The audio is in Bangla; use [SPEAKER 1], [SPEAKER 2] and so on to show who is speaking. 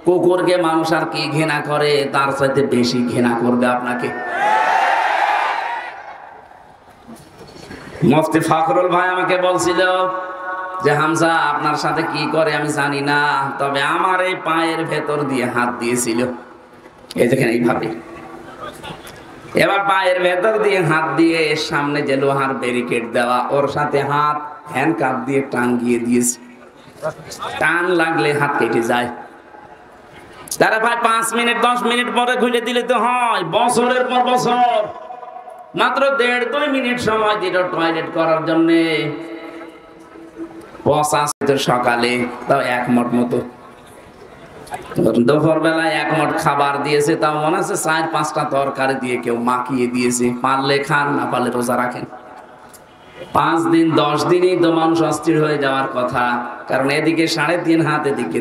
[SPEAKER 1] কুকুরকে মানুষ আর কি ঘৃণা করে, তার চাইতে বেশি ঘৃণা করবে আপনাকে। মুফতি ফখরুল ভাই আমাকে বলছিল যে হামজা আপনার সাথে কি করে আমি জানি না, তবে আমার এই পায়ের ভেতর দিয়ে হাত দিয়েছিল, এই দেখেন এইভাবে। এবার পায়ের ভেতর দিয়ে হাত দিয়ে সামনে যে লোহার ব্যারিকেড দেওয়া, ওর সাথে হাত হ্যান্ডকাপ দিয়ে টাঙ্গিয়ে দিয়েছে। টান লাগলে হাত কেটে যায়। তারা ভাই 5 মিনিট 10 মিনিট পরে খুলে দিলে তো হয়, বছরের পর বছর। মাত্র 1.5-2 মিনিট সময় দিল টয়লেট করার জন্য। সকালে তাও 1 মুঠ মতো, দুপুর বেলায় 1 মুঠ খাবার দিয়েছে, তাও মনে আছে 4-5টা তরকারি দিয়ে কেউ মাখিয়ে দিয়েছে। পারলে খান, না পারলে রোজা রাখেন। 5 দিন 10 দিনই তো মানুষ অস্থির হয়ে যাওয়ার কথা, কারণ এদিকে 3.5 হাত, এদিকে